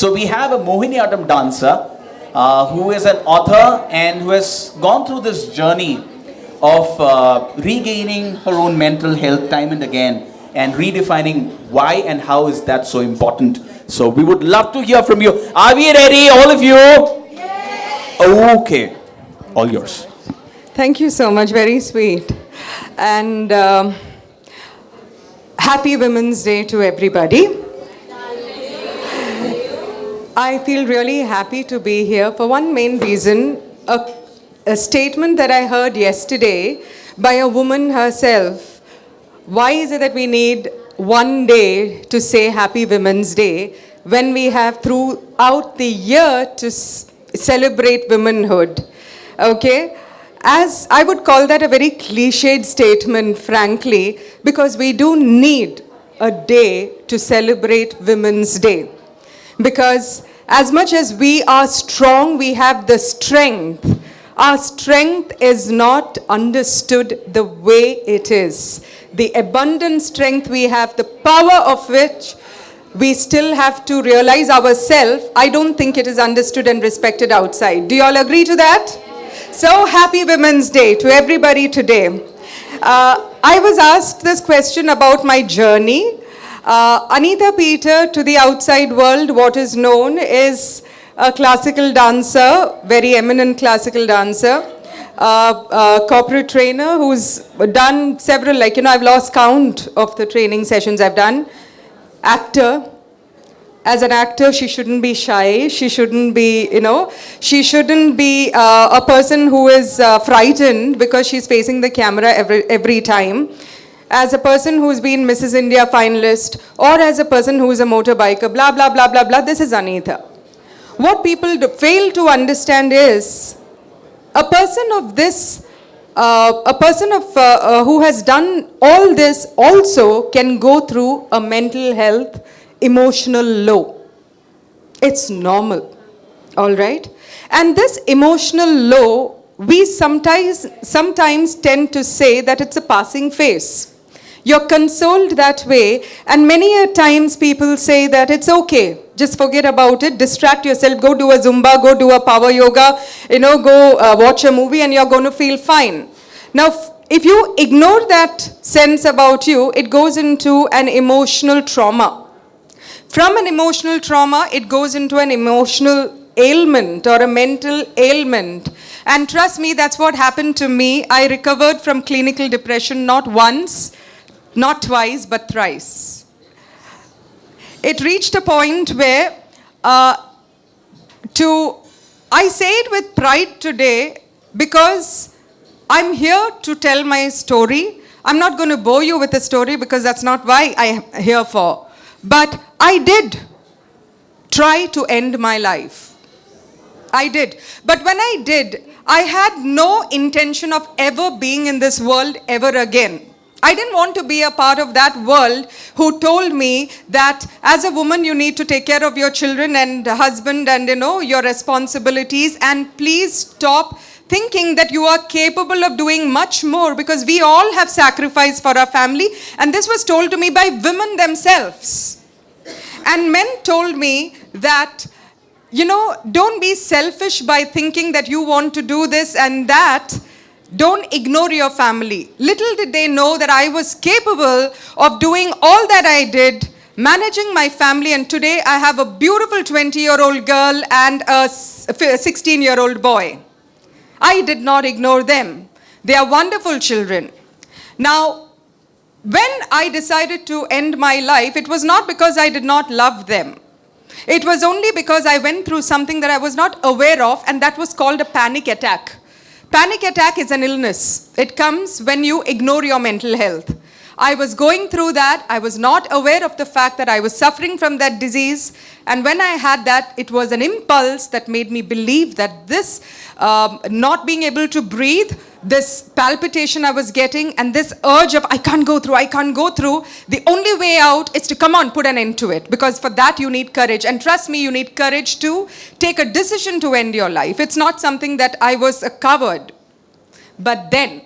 So we have a Mohiniyattam dancer who is an author and who has gone through this journey of regaining her own mental health time and again and redefining why and how is that so important. So we would love to hear from you. Are we ready, all of you? Yes. Okay, all yours. Thank you so much, very sweet. And happy Women's Day to everybody. I feel really happy to be here for one main reason. A statement that I heard yesterday by a woman herself. Why is it that we need one day to say Happy Women's Day when we have throughout the year to celebrate womanhood? Okay? As I would call that a very cliched statement, frankly, because we do need a day to celebrate Women's Day. Because as much as we are strong, we have the strength. Our strength is not understood the way it is. The abundant strength we have, the power of which we still have to realize ourselves, I don't think it is understood and respected outside. Do you all agree to that? So happy Women's Day to everybody today. I was asked this question about my journey. Anita Peter, to the outside world, what is known is a classical dancer, very eminent classical dancer, corporate trainer who's done several, I've lost count of the training sessions I've done. Actor. As an actor, she shouldn't be shy. She shouldn't be, she shouldn't be a person who is frightened because she's facing the camera every time. As a person who's been Mrs. India finalist, or as a person who is a motorbiker, blah, blah, blah, blah, blah, this is Anita. What people fail to understand is, a person of this, who has done all this also can go through a mental health, emotional low. It's normal, all right? And this emotional low, we sometimes tend to say that it's a passing phase. You're consoled that way, and many a times people say that it's okay, just forget about it, distract yourself, go do a Zumba, go do a power yoga, go watch a movie and you're going to feel fine. Now, if you ignore that sense about you, it goes into an emotional trauma. From an emotional trauma, it goes into an emotional ailment or a mental ailment. And trust me, that's what happened to me. I recovered from clinical depression not once, not twice, but thrice. It reached a point where, I say it with pride today because I'm here to tell my story. I'm not going to bore you with a story because that's not why I'm here for. But I did try to end my life. I did. But when I did, I had no intention of ever being in this world ever again. I didn't want to be a part of that world who told me that as a woman you need to take care of your children and husband and your responsibilities, and please stop thinking that you are capable of doing much more, because we all have sacrificed for our family, and this was told to me by women themselves. And men told me that, don't be selfish by thinking that you want to do this and that. Don't ignore your family. Little did they know that I was capable of doing all that I did, managing my family, and today I have a beautiful 20-year-old girl and a 16-year-old boy. I did not ignore them. They are wonderful children. Now, when I decided to end my life, it was not because I did not love them. It was only because I went through something that I was not aware of, and that was called a panic attack. Panic attack is an illness. It comes when you ignore your mental health. I was going through that. I was not aware of the fact that I was suffering from that disease. And when I had that, it was an impulse that made me believe that this not being able to breathe, this palpitation I was getting, and this urge of I can't go through, the only way out is to come on, put an end to it. Because for that you need courage. And trust me, you need courage to take a decision to end your life. It's not something that I was a coward. But then,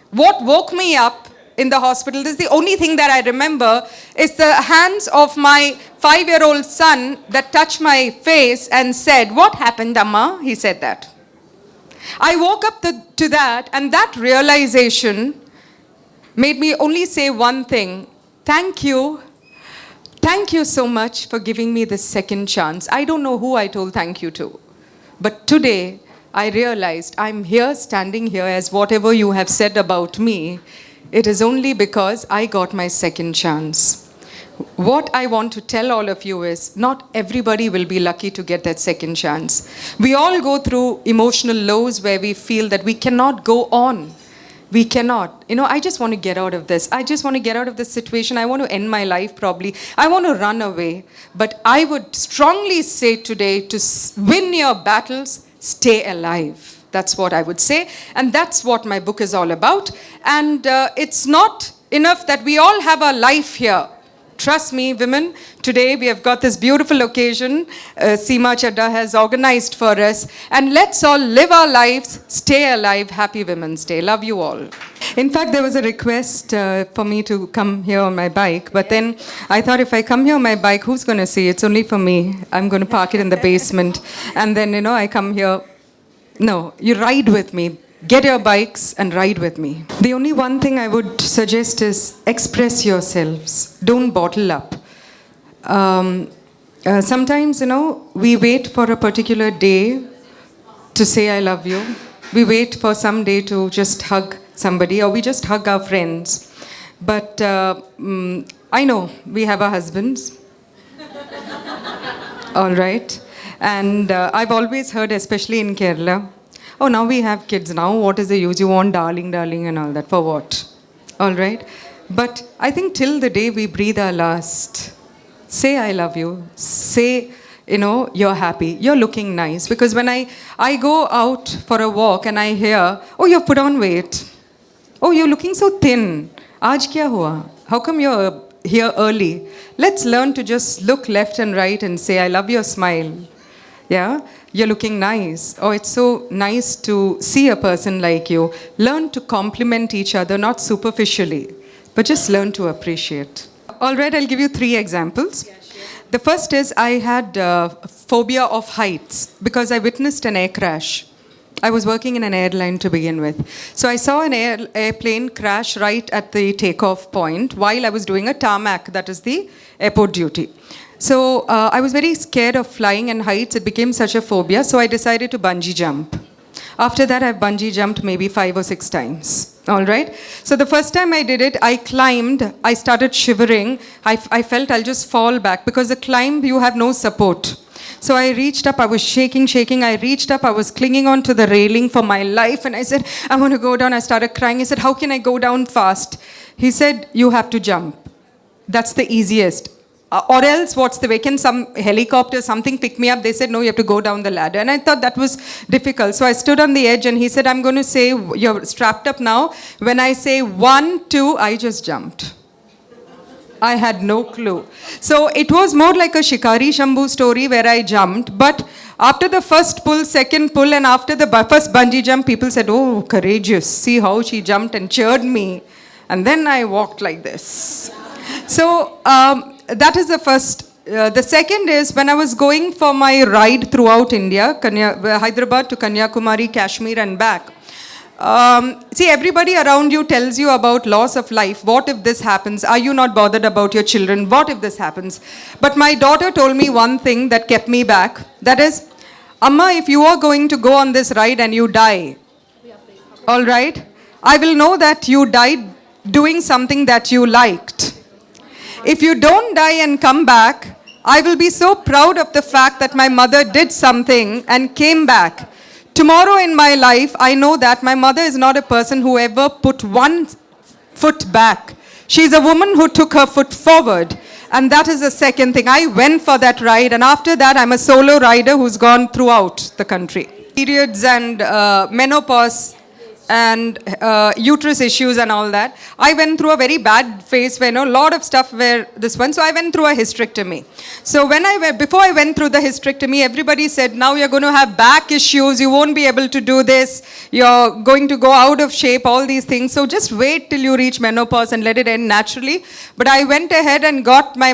what woke me up in the hospital. This is the only thing that I remember is the hands of my 5-year-old son that touched my face and said, "What happened, Amma?" He said that. I woke up to that, and that realization made me only say one thing: thank you. Thank you so much for giving me this second chance. I don't know who I told thank you to. But today, I realized I'm here, standing here, as whatever you have said about me, it is only because I got my second chance. What I want to tell all of you is, not everybody will be lucky to get that second chance. We all go through emotional lows where we feel that we cannot go on. We cannot. I just want to get out of this. I just want to get out of this situation. I want to end my life probably. I want to run away. But I would strongly say today, to win your battles, stay alive. That's what I would say. And that's what my book is all about. And it's not enough that we all have a life here. Trust me, women, today we have got this beautiful occasion Seema Chadda has organized for us. And let's all live our lives, stay alive. Happy Women's Day. Love you all. In fact, there was a request for me to come here on my bike. But then I thought, if I come here on my bike, who's going to see? It's only for me. I'm going to park it in the basement. And then, I come here. No, you ride with me. Get your bikes and ride with me. The only one thing I would suggest is express yourselves. Don't bottle up. Sometimes, we wait for a particular day to say I love you. We wait for some day to just hug somebody, or we just hug our friends. But I know we have our husbands. All right. And I've always heard, especially in Kerala, oh, now we have kids. Now what is the use? You want darling, darling and all that. For what? All right. But I think till the day we breathe our last, say I love you. Say, you're happy. You're looking nice. Because when I go out for a walk and I hear, oh, you've put on weight. Oh, you're looking so thin. Aaj kya hua? How come you're here early? Let's learn to just look left and right and say, I love your smile. Yeah? You're looking nice. Oh, it's so nice to see a person like you. Learn to compliment each other, not superficially, but just learn to appreciate. All right, I'll give you 3 examples. Yeah, sure. The first is I had phobia of heights because I witnessed an air crash. I was working in an airline to begin with. So I saw an airplane crash right at the takeoff point while I was doing a tarmac, that is the airport duty. So I was very scared of flying and heights. It became such a phobia. So I decided to bungee jump. After that, I've bungee jumped maybe 5 or 6 times. All right. So the first time I did it, I climbed. I started shivering. I felt I'll just fall back because the climb, you have no support. So I reached up. I was shaking. I reached up. I was clinging on to the railing for my life. And I said, I want to go down. I started crying. He said, how can I go down fast? He said, you have to jump. That's the easiest. Or else, what's the way? Can some helicopter, something pick me up? They said, no, you have to go down the ladder. And I thought that was difficult. So I stood on the edge and he said, I'm going to say, you're strapped up now. When I say 1, 2, I just jumped. I had no clue. So it was more like a Shikari Shambhu story where I jumped. But after the first pull, second pull, and after the first bungee jump, people said, oh, courageous. See how she jumped and cheered me. And then I walked like this. So that is the first. The second is when I was going for my ride throughout India, Hyderabad to Kanyakumari, Kashmir and back. See, everybody around you tells you about loss of life. What if this happens? Are you not bothered about your children? What if this happens? But my daughter told me one thing that kept me back. That is, Amma, if you are going to go on this ride and you die, all right, I will know that you died doing something that you liked. If you don't die and come back, I will be so proud of the fact that my mother did something and came back. Tomorrow in my life, I know that my mother is not a person who ever put one foot back. She's a woman who took her foot forward. And that is the second thing. I went for that ride, and after that, I'm a solo rider who's gone throughout the country. Periods and menopause and uterus issues and all that. I went through a very bad phase where a lot of stuff were this one. So I went through a hysterectomy. So before I went through the hysterectomy, everybody said, now you're going to have back issues. You won't be able to do this. You're going to go out of shape, all these things. So just wait till you reach menopause and let it end naturally. But I went ahead and got my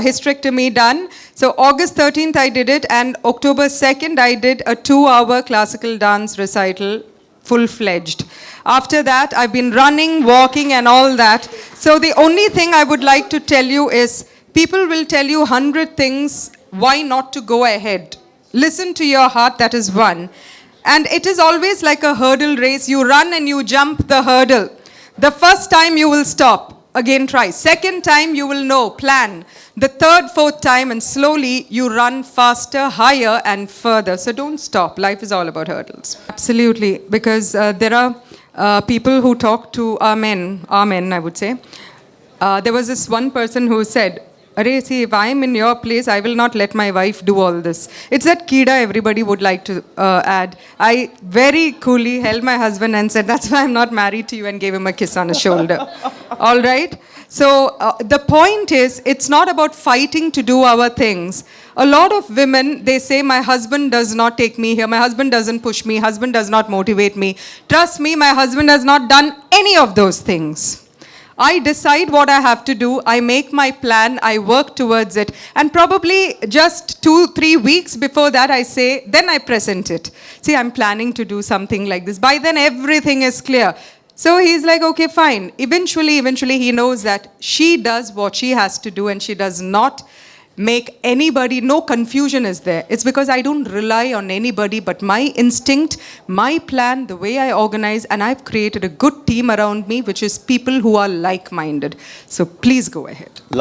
hysterectomy done. So August 13th I did it, and October 2nd I did a 2-hour classical dance recital, full-fledged. After that, I've been running, walking and all that. So the only thing I would like to tell you is, people will tell you 100 things why not to go ahead. Listen to your heart, that is one. And it is always like a hurdle race. You run and you jump the hurdle. The first time you will stop. Again try. Second time you will know, plan. The third, fourth time, and slowly you run faster, higher and further. So don't stop. Life is all about hurdles. Absolutely. Because there are people who talk to our men, I would say. There was this one person who said, "Arey, see, if I am in your place, I will not let my wife do all this." It's that kida everybody would like to add. I very coolly held my husband and said, "That's why I'm not married to you," and gave him a kiss on his shoulder. All right? So the point is, it's not about fighting to do our things. A lot of women, they say, my husband does not take me here, my husband doesn't push me, husband does not motivate me. Trust me, my husband has not done any of those things. I decide what I have to do, I make my plan, I work towards it, and probably just 2-3 weeks before that I say, then I present it. See, I'm planning to do something like this. By then everything is clear. So he's like, okay, fine. Eventually he knows that she does what she has to do and she does not make anybody, no confusion is there. It's because I don't rely on anybody but my instinct, my plan, the way I organize, and I've created a good team around me, which is people who are like-minded. So please go ahead.